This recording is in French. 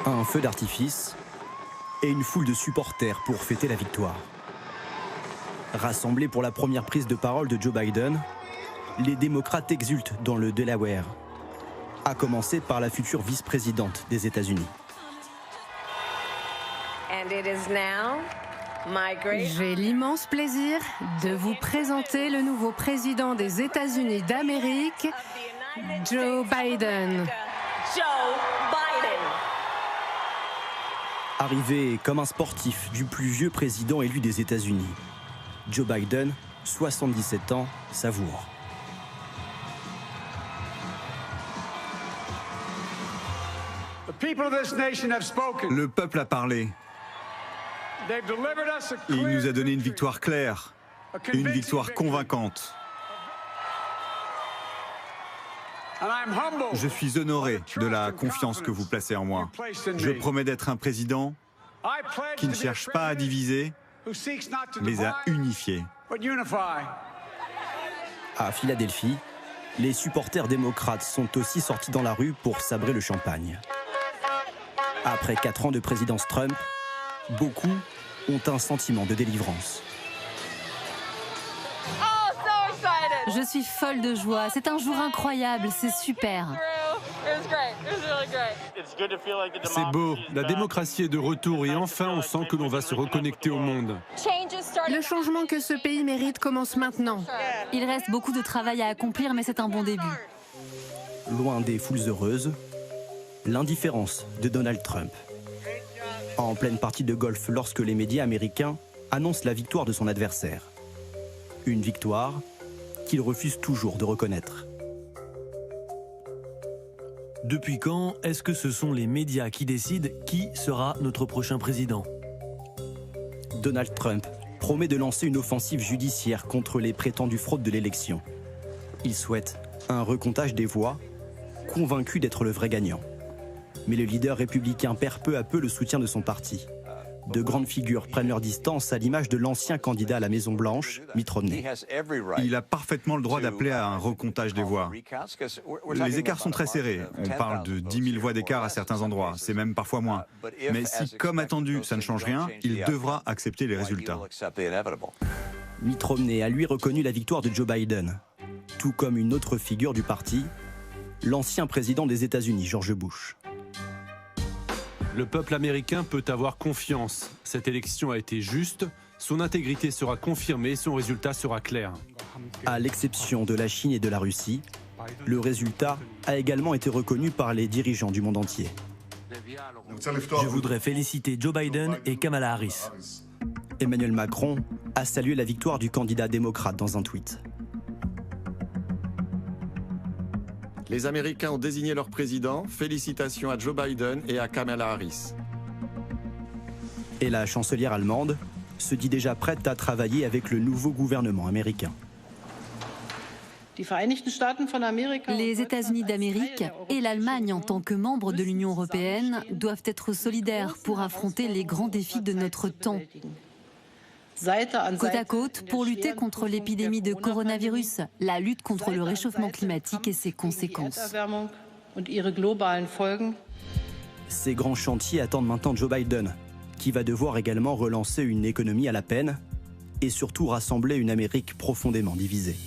Un feu d'artifice et une foule de supporters pour fêter la victoire. Rassemblés pour la première prise de parole de Joe Biden, les démocrates exultent dans le Delaware, à commencer par la future vice-présidente des États-Unis. J'ai l'immense plaisir de vous présenter le nouveau président des États-Unis d'Amérique, Joe Biden. Arrivé comme un sportif du plus vieux président élu des États-Unis, Joe Biden, 77 ans, savoure. Le peuple a parlé. Il nous a donné une victoire claire, une victoire convaincante. Je suis honoré de la confiance que vous placez en moi. Je promets d'être un président qui ne cherche pas à diviser, mais à unifier. À Philadelphie, les supporters démocrates sont aussi sortis dans la rue pour sabrer le champagne. Après 4 ans de présidence Trump, beaucoup ont un sentiment de délivrance. Je suis folle de joie. C'est un jour incroyable. C'est super. C'est beau. La démocratie est de retour et enfin on sent que l'on va se reconnecter au monde. Le changement que ce pays mérite commence maintenant. Il reste beaucoup de travail à accomplir, mais c'est un bon début. Loin des foules heureuses, l'indifférence de Donald Trump. En pleine partie de golf lorsque les médias américains annoncent la victoire de son adversaire. Une victoire qu'il refuse toujours de reconnaître. Depuis quand est-ce que ce sont les médias qui décident qui sera notre prochain président? Donald Trump promet de lancer une offensive judiciaire contre les prétendues fraudes de l'élection. Il souhaite un recomptage des voix, convaincu d'être le vrai gagnant. Mais le leader républicain perd peu à peu le soutien de son parti. De grandes figures prennent leur distance à l'image de l'ancien candidat à la Maison-Blanche, Mitt Romney. Il a parfaitement le droit d'appeler à un recomptage des voix. Les écarts sont très serrés. On parle de 10 000 voix d'écart à certains endroits. C'est même parfois moins. Mais si, comme attendu, ça ne change rien, il devra accepter les résultats. Mitt Romney a lui reconnu la victoire de Joe Biden, tout comme une autre figure du parti, l'ancien président des États-Unis, George Bush. Le peuple américain peut avoir confiance. Cette élection a été juste, son intégrité sera confirmée et son résultat sera clair. À l'exception de la Chine et de la Russie, le résultat a également été reconnu par les dirigeants du monde entier. Je voudrais féliciter Joe Biden et Kamala Harris. Emmanuel Macron a salué la victoire du candidat démocrate dans un tweet. Les Américains ont désigné leur président. Félicitations à Joe Biden et à Kamala Harris. Et la chancelière allemande se dit déjà prête à travailler avec le nouveau gouvernement américain. Les États-Unis d'Amérique et l'Allemagne, en tant que membres de l'Union européenne, doivent être solidaires pour affronter les grands défis de notre temps. Côte à côte, pour lutter contre l'épidémie de coronavirus, la lutte contre le réchauffement climatique et ses conséquences. Ces grands chantiers attendent maintenant Joe Biden, qui va devoir également relancer une économie à la peine et surtout rassembler une Amérique profondément divisée.